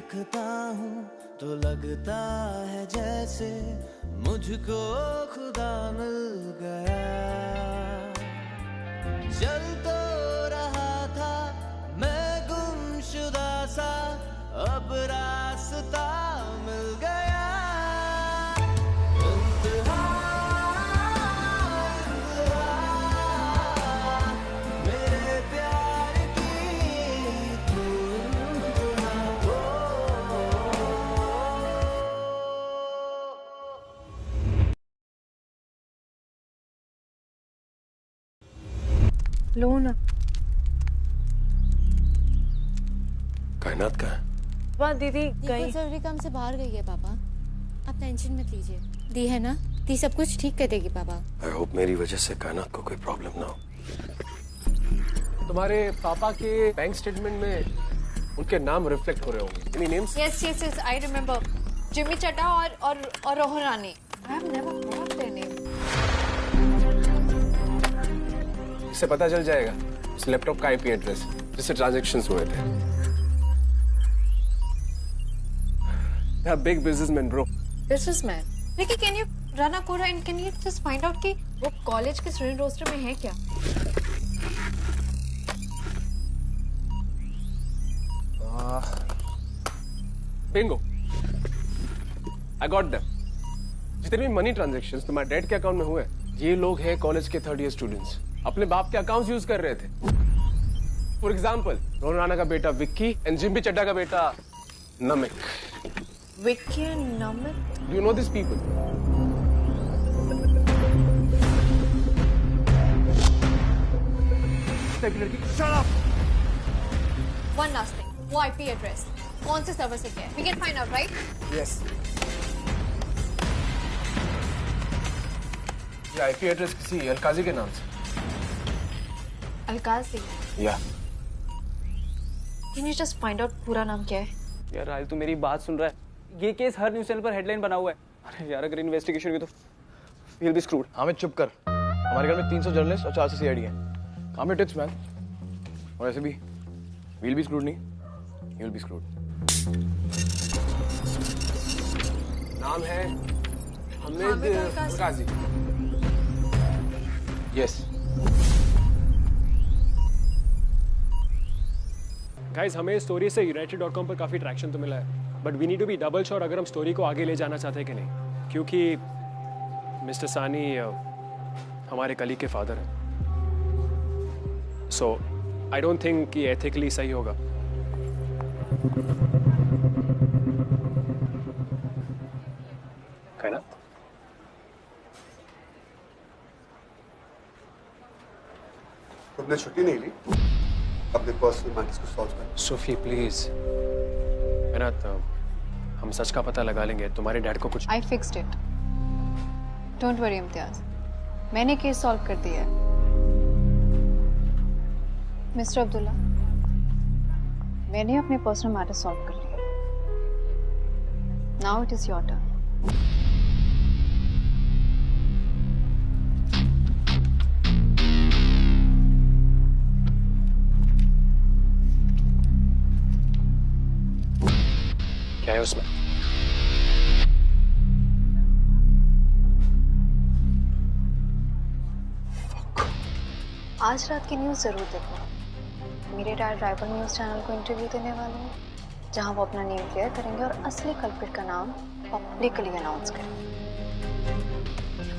देखता हूँ तो लगता है जैसे मुझको खुदा मिल गया। चल तो रहा था मैं गुमशुदा सा, अब रास्ता मिल गया। इंतहा, इंतहा, मेरे प्यार की तू इंतहा हो। लो ना। कायनात का है? वाह दीदी गई। जरूरी काम से बाहर गई है पापा, आप टेंशन मत लीजिए। दी है ना, दी सब कुछ ठीक कर देगी पापा। आई होप मेरी वजह से कायनात को कोई प्रॉब्लम ना हो। तुम्हारे पापा के बैंक स्टेटमेंट में उनके नाम रिफ्लेक्ट हो रहे होंगे। Any names? Yes, yes, yes. I remember. Jimmy Chadha और रोहन रानी. I have never heard their name. इससे पता चल जाएगा उस लैपटॉप का आईपी एड्रेस जिससे ट्रांजैक्शंस हुए थे। They are big businessmen, bro. Businessman. Ricky, can you run a Quora and can you just find out कि वो कॉलेज के स्टूडेंट रोस्टर में है क्या? Bingo. I got them. जितने भी मनी ट्रांजैक्शंस तुम्हारे डैड के अकाउंट में हुए, ये लोग हैं कॉलेज के थर्ड ईयर स्टूडेंट्स। अपने बाप के अकाउंट्स यूज कर रहे थे। फॉर एग्जाम्पल, रोहन राणा का बेटा विक्की एंड जिम्मी चड्डा का बेटा Namik. Vicky and Namit. Do you know these people? Shut up! One last thing. वो IP address. कौन से सर्वर से गया? We can find out, right? Yes. ये आईपी एड्रेस किसी अलकाजी के नाम से। अलकाजी. या। Can you just find out पूरा नाम क्या है? यार राहुल तू मेरी बात सुन रहा है? ये केस हर न्यूज़ चैनल पर हेडलाइन बना हुआ है। अरे यार अगर इन्वेस्टिगेशन हुई तो we'll be screwed। हामिद चुप कर। हमारे घर में 300 जर्नलिस्ट और 400 सीआईडी हैं। काम टिप्स मैन। और ऐसे भी we'll be screwed नहीं, you'll be screwed। नाम है हामिद अलकाजी। Yes। गाइस हमें इस स्टोरी से united.com पर काफ़ी ट्रैक्शन तो मिला है, but we need to be double sure अगर हम स्टोरी को आगे ले जाना चाहते हैं कि नहीं, क्योंकि मिस्टर सानी हमारे कलीग के फादर हैं। सो आई डोंट थिंक कि एथिकली सही होगा। कहना तुमने छुट्टी नहीं ली अपने पर्सनल मैटर्स को सॉल्व करने? सोफी प्लीज, है ना, हम सच का पता लगा लेंगे। तुम्हारे डैड को कुछ I fixed it. Don't worry Imtiaz, मैंने केस सॉल्व कर दिया है। मिस्टर अब्दुल्ला, मैंने अपने पर्सनल मैटर सॉल्व कर लिया। Now it is your turn. क्या है उसमें? आज रात की न्यूज़ जरूर देखना। मेरे डैड राइवल न्यूज़ चैनल को इंटरव्यू देने वाले हैं, जहां वो अपना नेम क्लियर करेंगे और असली कल्प्रिट का नाम पब्लिकली अनाउंस करेंगे।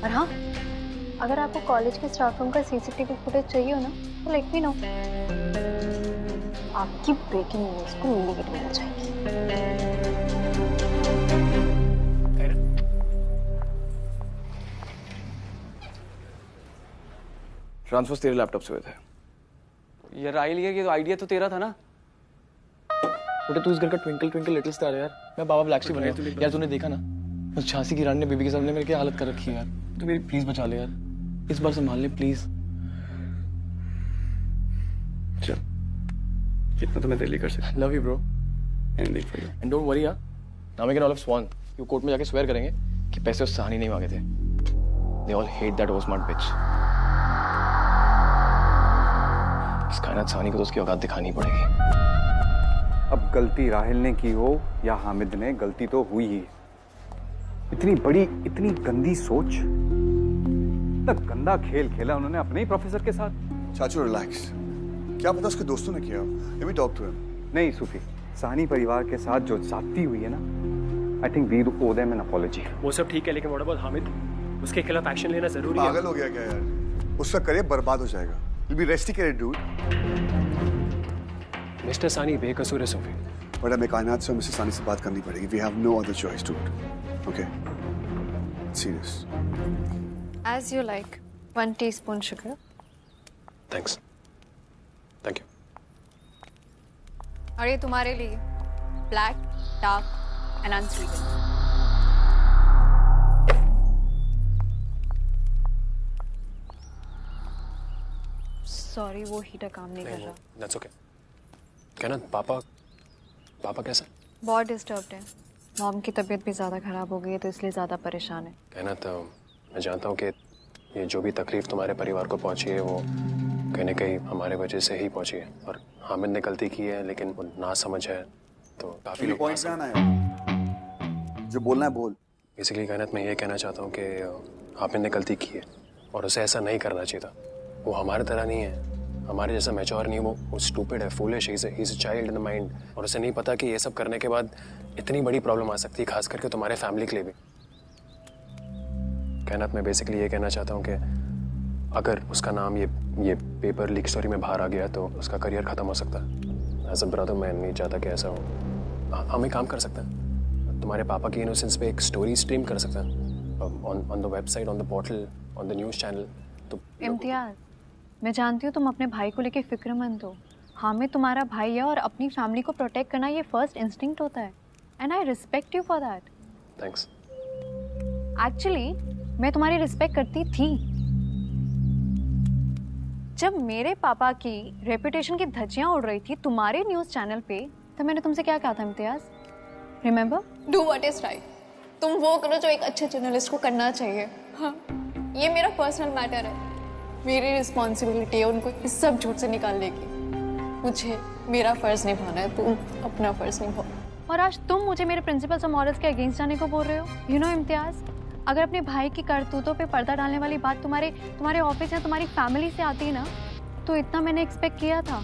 और हाँ, अगर आपको कॉलेज के स्टाफ रूम का सीसीटीवी फुटेज चाहिए हो ना, तो लेट मी नो। आपकी ब्रेकिंग न्यूज़ को लीड मिल जाएगी। ट्रांसफर्स तेरे लैपटॉप से हुए थे। यार राहुल ये तो आइडिया तो तेरा था ना। बेटा तू इस घर का ट्विंकल ट्विंकल लिटिल स्टार है यार। मैं बाबा ब्लैक सी बन गया यार। तूने देखा ना उस झांसी की रानी ने बेबी के सामने मेरी क्या हालत कर रखी है यार। तू मेरी प्लीज बचा ले यार, इस बार संभाल ले प्लीज। चल कितना तो मैं दिल्ली कर सकता। Love you bro, anything for you and don't worry यार। Now we can all of swan. You court में जाके स्वेयर करेंगे कि पैसे उससे हानि नहीं मांगे थे। They all hate that over smart bitch. इस कायनात सानी को तो उसकी औकात दिखानी पड़ेगी। अब गलती राहिल ने की हो या हामिद ने, गलती तो हुई ही। इतनी बड़ी, इतनी गंदी सोच, इतना गंदा खेल खेला उन्होंने अपने ही प्रोफेसर के साथ। चाचू रिलैक्स, क्या पता उसके दोस्तों ने किया हो। Let me talk to him. नहीं सूफी, सानी परिवार के साथ जो ज्यादती हुई है ना, I think we owe them an apology. वो सब ठीक है, लेकिन what about हामिद? उसके खिलाफ एक्शन लेना जरूरी है। पागल हो गया क्या यार? उसका करियर बर्बाद हो जाएगा। He'll be rusticated, dude. Mister सानी बेकसूर है सूफी। बट हमें कायनात से मिसेस सानी से बात करनी पड़ेगी। We have no other choice, dude. Okay? Serious. As you like. 1 teaspoon sugar. Thanks. Thank you. और ये तुम्हारे लिए black, dark and unsweetened. Sorry, वो हीटर काम नहीं कर रहा। That's okay. कहना पापा कैसा? बहुत डिस्टर्ब्ड है। मॉम की तबीयत भी ज़्यादा खराब हो गई है, तो इसलिए ज़्यादा परेशान है। कहना तो मैं जानता हूँ कि ये जो भी तकलीफ तुम्हारे परिवार को पहुंची है वो कहीं न कहीं हमारे वजह से ही पहुंची है। और हामिद ने गलती की है, लेकिन वो ना समझ है, तो काफी लोग पॉइंट पे आना है। जो बोलना है बोल। बेसिकली कहना मैं ये कहना चाहता हूँ कि हामिद ने गलती की है और उसे ऐसा नहीं करना चाहिए था। वो हमारे तरह नहीं है, हमारे जैसा मैच्योर नहीं। वो स्टूपिड है, foolish, he is a child in the mind. और उसे नहीं पता कि ये सब करने के बाद इतनी बड़ी प्रॉब्लम आ सकती है, खास करके तुम्हारे फैमिली के लिए भी। कहना मैं बेसिकली ये कहना चाहता हूँ कि अगर उसका नाम ये पेपर लीक स्टोरी में बाहर आ गया तो उसका करियर खत्म हो सकता है। एज अ ब्रदर मैं नहीं चाहता कि ऐसा हो। हम एक काम कर सकते हैं, तुम्हारे पापा की इनोसेंस पे एक स्टोरी स्ट्रीम कर सकते हैं on the website, on the portal, on the news channel. तो इम्तियाज, मैं जानती हूँ तुम अपने भाई को लेके फिक्रमंद हो। हामिद तुम्हारा भाई है और अपनी फैमिली को प्रोटेक्ट करना ये फर्स्ट इंस्टिंक्ट होता है, and I respect you for that. Thanks. Actually मैं तुम्हारी रिस्पेक्ट करती थी। जब मेरे पापा की रेपुटेशन की धज्जियां उड़ रही थी तुम्हारे न्यूज़ चैनल पे, तो मैंने तुमसे क्या कहा था Imtiaz? Remember? Do what is right. तुम वो करो जो एक अच्छे जर्नलिस्ट को करना चाहिए। हाँ, ये मेरा पर्सनल मैटर है। मेरी रिस्पॉन्सिबिलिटी है उनको इस सब झूठ से निकालने की। मुझे मेरा फर्ज निभाना है, तुम अपना फर्ज निभाओ। और आज तुम मुझे मेरे प्रिंसिपल्स और मॉरल्स के अगेंस्ट जाने को बोल रहे हो। यू नो इम्तियाज, अगर अपने भाई की करतूतों पे पर्दा डालने वाली बात तुम्हारे ऑफिस या तुम्हारी फैमिली से आती ना, तो इतना मैंने एक्सपेक्ट किया था।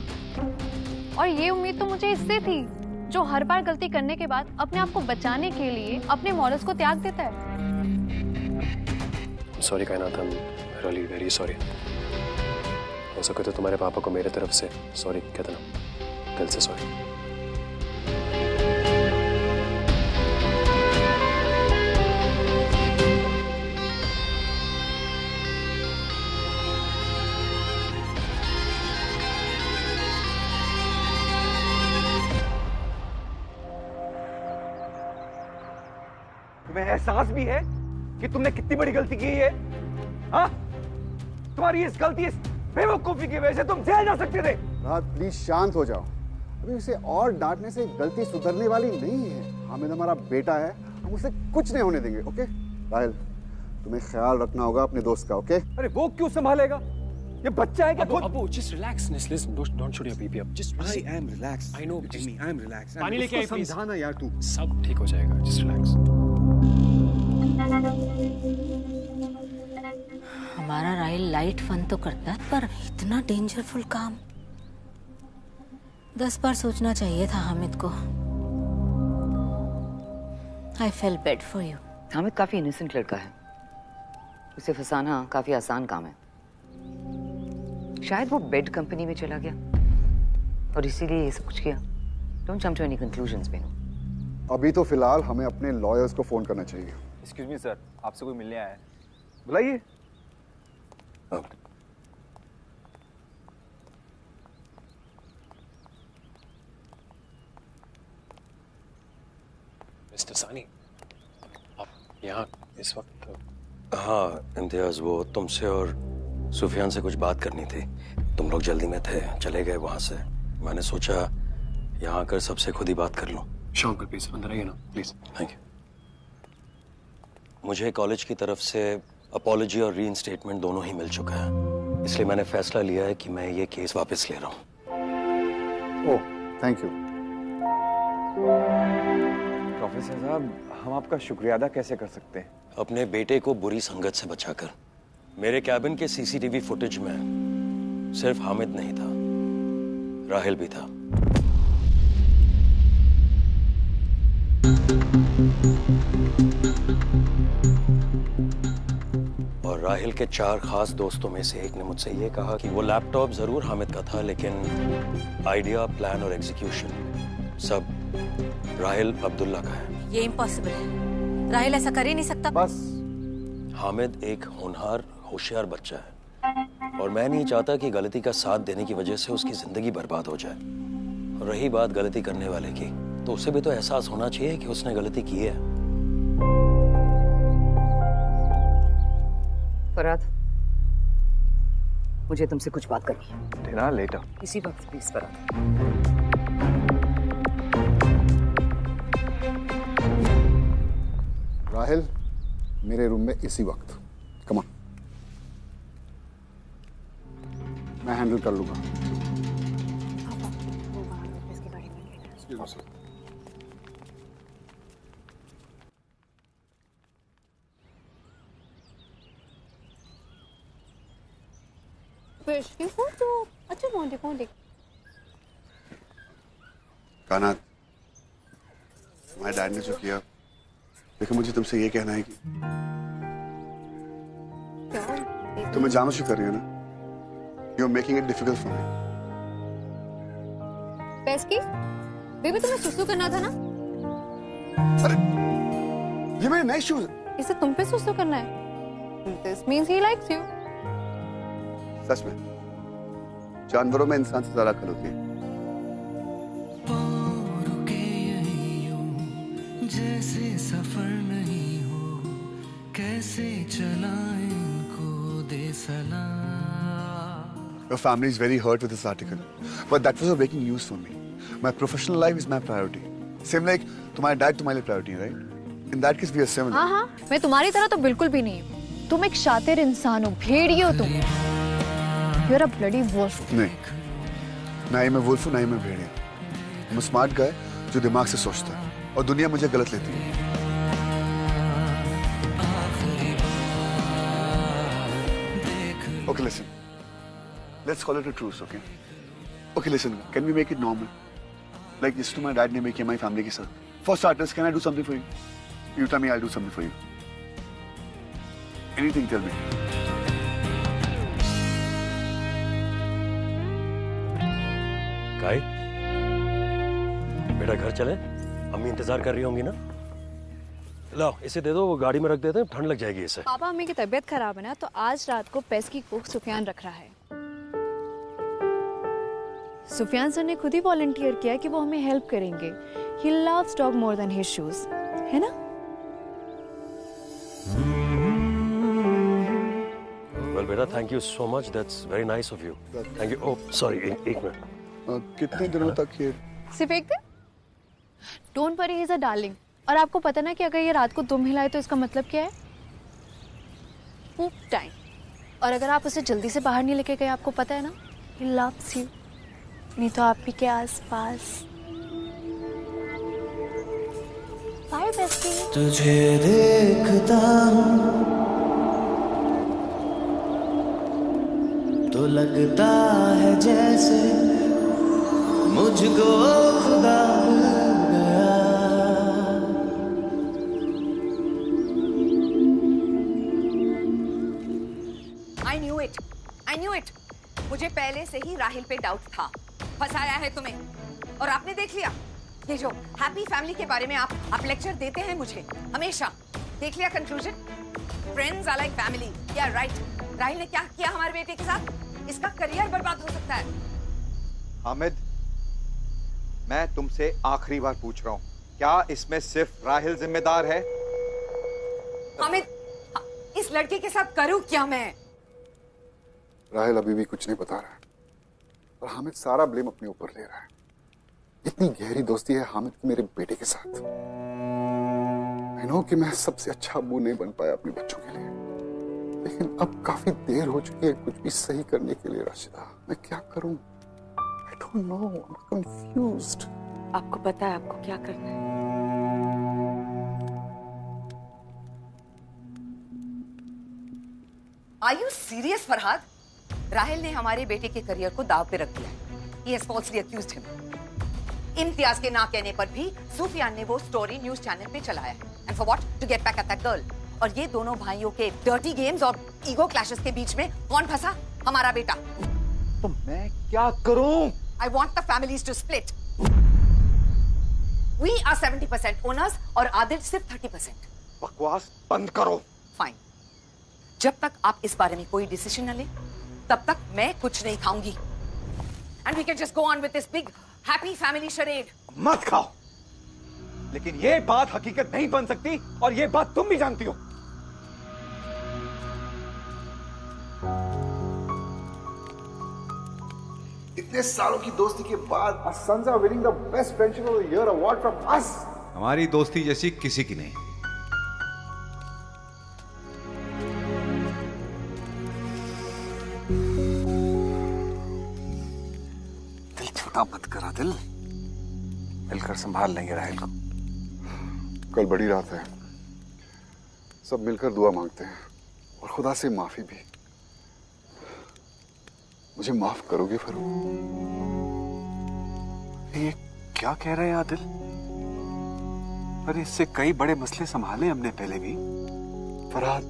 और ये उम्मीद तो मुझे इससे थी जो हर बार गलती करने के बाद अपने आप को बचाने के लिए अपने मॉरल्स को त्याग देता है। सॉरी कायनात, I am really very sorry. हो सके तो तुम्हारे पापा को मेरे तरफ से सॉरी कह देना, दिल से सॉरी। तुम्हें एहसास भी है कि तुमने कितनी बड़ी गलती की है? हाँ? तुम्हारी इस गलती, इस बेवकूफी की वजह से तुम जेल जा सकते थे। राहत प्लीज शांत हो जाओ। अभी इसे और डांटने से गलती सुधरने वाली नहीं है। हामिद हमारा बेटा है, हम उसे कुछ नहीं होने देंगे। ओके राहिल, तुम्हें ख्याल रखना होगा अपने दोस्त का। ओके? अरे वो क्यों संभालेगा? ये बच्चा है क्या? Abu just relax, listen, don't shoot your BP up. Just I am relaxed. I know, Jimmy, I am relaxed. पानी लेके आई प्लीज। समझाना यार तू। सब ठीक हो जाएगा, just relax। हमारा राइल लाइट फन तो करता है, पर इतना डेंजरफुल काम 10 बार सोचना चाहिए था हामिद को। I felt bad for you. Hamid काफी इनोसेंट लड़का है, उसे फंसाना काफी आसान काम है। शायद वो बेड कंपनी में चला गया और इसीलिए ये सब कुछ किया। Don't jump to any conclusions, बेनो। अभी तो फिलहाल हमें अपने लॉयर्स को फोन करना चाहिए। एक्सक्यूज मी सर, आपसे कोई मिलने आया है। बुलाइए। मिस्टर सानी, आप यहाँ इस वक्त? हाँ इम्तियाज, वो तुमसे और सुफियान से कुछ बात करनी थी। तुम लोग जल्दी में थे, चले गए वहां से। मैंने सोचा यहाँ आकर सबसे खुद ही बात कर लूं। शौक प्लीज अंदर आइए ना, प्लीज। Thank you. मुझे कॉलेज की तरफ से अपॉलॉजी और रीइंस्टेटमेंट दोनों ही मिल चुका है, इसलिए मैंने फैसला लिया है कि मैं ये केस वापस ले रहा हूँ। Oh thank you. प्रोफेसर साहब, हम आपका शुक्रिया अदा कैसे कर सकते हैं? अपने बेटे को बुरी संगत से बचाकर। मेरे कैबिन के सीसीटीवी फुटेज में सिर्फ हामिद नहीं था, राहिल भी था। और राहिल के 4 खास दोस्तों में से एक ने मुझसे यह कहा कि वो लैपटॉप जरूर हामिद का था, लेकिन आइडिया, प्लान और एग्जीक्यूशन सब राहिल अब्दुल्ला का है। ये इम्पॉसिबल है, राहिल ऐसा कर ही नहीं सकता। बस हामिद एक होनहार, होशियार बच्चा है और मैं नहीं चाहता कि गलती का साथ देने की वजह से उसकी जिंदगी बर्बाद हो जाए। और रही बात गलती करने वाले की, तो उसे भी तो एहसास होना चाहिए कि उसने गलती की है। फराद, मुझे तुमसे कुछ बात करनी है। Dinner later. इसी वक्त प्लीज फराद। राहिल, मेरे रूम में इसी वक्त। कम ऑन, मैं हैंडल कर लूंगा। अच्छा कौन देख कानात, तुम्हारे डैड ने जो किया, लेकिन मुझे तुमसे ये कहना है कि तुम्हें जानबूझ कर रही हो ना। You are making it difficult for me. Pesky, baby तुम्हें सुसु करना था ना? अरे ये मेरे नए शूज। इसे तुम पे सुसु करना है? This means he likes you. सच में जानवरों में इंसान से ज्यादा अक्ल होती है। जैसे सफर नहीं हो, कैसे चलाएं इनको दे सलाम। Your family is very hurt with this article, but that was a breaking news for me. My professional life is my priority. Same like तुम्हारे डैड तुम्हारे लिए priority, right? In that case we are similar. हाँ, मैं तुम्हारी तरह तो बिल्कुल भी नहीं हूँ। तुम एक शातिर इंसान हो, भेड़िए हो तुम। You're a bloody wolf. नहीं, ना ही मैं वुल्फ हूँ, ना ही मैं भेड़िया। I'm a smart guy जो दिमाग से सोचता है, और दुनिया मुझे गलत लेती है। Okay, listen. Let's call it a truce, okay? Okay, listen. Can we make it normal? Like this to my dad ने make किया my family के साथ. For starters, can I do something for you? You tell me, I'll do something for you. Anything, tell me. काई, बेटा घर चले? अम्मी इंतजार कर रही होंगी ना? लाओ इसे दे दो, वो गाड़ी में रख देते हैं, ठंड लग जाएगी इसे। पापा अम्मी की तबीयत खराब है ना, तो आज रात को पेस्की कुक सुफियान रख रहा है। सुफियान सर ने खुद ही वॉलंटियर किया कि वो हमें हेल्प करेंगे। He loves dog more than his shoes, है ना? Well बेटा, thank you so much. That's very nice of you. Thank you. Oh, sorry, एक मिनट। कितने दिनों तक ये? सिर्फ एक दिन? Don't worry, he's a darling. और आपको पता ना कि अगर ये रात को दुम हिलाए तो इसका मतलब क्या है? Poop time. और अगर आप उसे जल्दी से बाहर नहीं लेके गए, आपको पता है ना? He loves you. नहीं तो आप ही के आसपास। Bye, bestie. तुझे देखता हूँ तो लगता है जैसे मुझको खुदा मिल गया। I knew it. मुझे पहले से ही राहिल पे डाउट था। फंसाया है तुम्हें, और आपने देख लिया। ये जो हैप्पी फैमिली के बारे में आप लेक्चर देते हैं मुझे हमेशा, देख लिया conclusion? Friends are like family. या राइट, राहिल ने क्या किया हमारे बेटे के साथ? इसका करियर बर्बाद हो सकता है। हामिद, मैं तुमसे आखिरी बार पूछ रहा हूँ, क्या इसमें सिर्फ राहिल जिम्मेदार है? हामिद, इस लड़के के साथ करूँ क्या मैं? राहिल अभी भी कुछ नहीं बता रहा है, और हामिद सारा ब्लेम अपने ऊपर ले रहा है। इतनी गहरी दोस्ती है हामिद की मेरे बेटे के साथ। आई नो कि मैं सबसे अच्छा अब्बू नहीं बन पाया अपने बच्चों के लिए, लेकिन अब काफी देर हो चुकी है कुछ भी सही करने के लिए। राशिदा, मैं क्या करूं? I don't know. I'm confused. आपको पता है आपको क्या करना है? Are you serious, Farhad? Rahil ने हमारे बेटे के करियर को दाव पे रख दिया। He has falsely accused him. Imtiaz के ना कहने पर भी सुफियान ने वो स्टोरी न्यूज चैनल पे चलाया है। And for what? To get back at that girl. और ये दोनों भाइयों के डर्टी गेम्स और ईगो क्लैशेस के बीच में कौन फंसा? हमारा बेटा। तो मैं क्या करूं? I want the families to split. We are 70% owners और आदिल सिर्फ 30%. बकवास बंद करो। Fine. जब तक आप इस बारे में कोई डिसीजन न ले, तब तक मैं कुछ नहीं खाऊंगी। And we can just go on with this big happy family charade. मत खाओ। लेकिन ये बात हकीकत नहीं बन सकती और ये बात तुम भी जानती हो। इतने सालों की दोस्ती के बाद our sons are winning the best friendship of the year award from us. हमारी दोस्ती जैसी किसी की नहीं। दिल छोटा मत करा दिल। मिलकर संभाल लेंगे राहिल को। कल बड़ी रात है, सब मिलकर दुआ मांगते हैं और खुदा से माफी भी। मुझे माफ करोगे फरूक? ये क्या कह रहे हैं आदिल? अरे इससे कई बड़े मसले संभाले हमने पहले भी। फरहाद,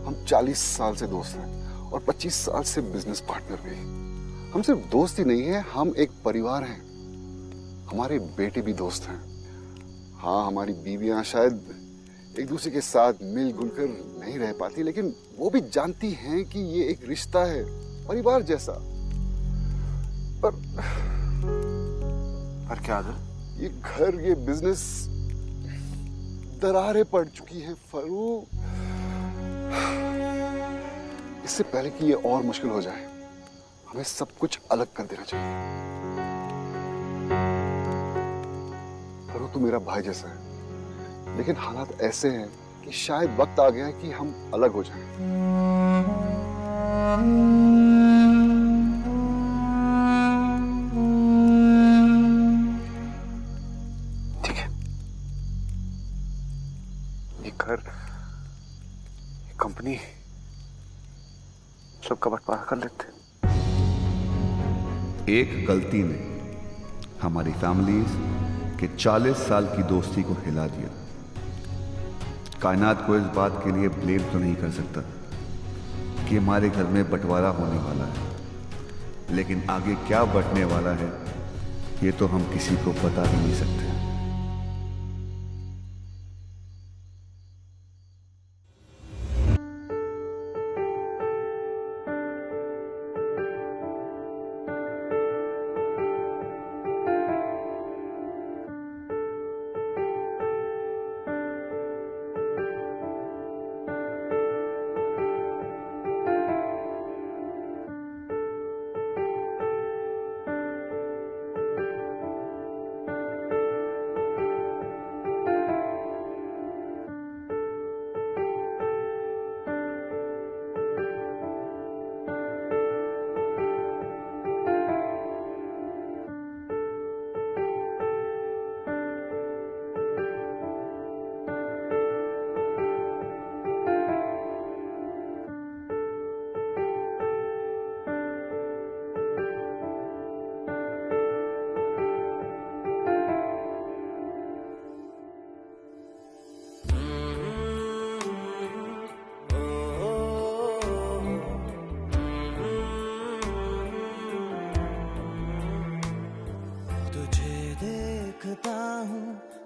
हम 40 साल से दोस्त हैं और 25 साल से बिजनेस पार्टनर भी। हम सिर्फ दोस्त ही नहीं है, हम एक परिवार हैं। हमारे बेटे भी दोस्त हैं। हाँ, हमारी बीवियां शायद एक दूसरे के साथ मिलजुल कर नहीं रह पाती, लेकिन वो भी जानती हैं कि ये एक रिश्ता है, परिवार जैसा। पर क्या आदिल? ये घर, ये बिजनेस दरारें पड़ चुकी हैं फरूक। इससे पहले कि ये और मुश्किल हो जाए, हमें सब कुछ अलग कर देना चाहिए। फरूक, तू मेरा भाई जैसा है, लेकिन हालात ऐसे हैं कि शायद वक्त आ गया है कि हम अलग हो जाएं। ठीक है, ये घर, ये कंपनी, सबका बंटवारा कर लेते। एक गलती ने हमारी फैमिलीज के 40 साल की दोस्ती को हिला दिया। कायनात को इस बात के लिए ब्लेम तो नहीं कर सकता कि हमारे घर में बंटवारा होने वाला है, लेकिन आगे क्या बंटने वाला है ये तो हम किसी को बता भी नहीं सकते।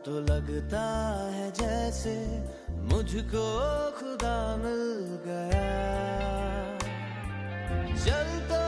तो लगता है जैसे मुझको खुदा मिल गया। चल तो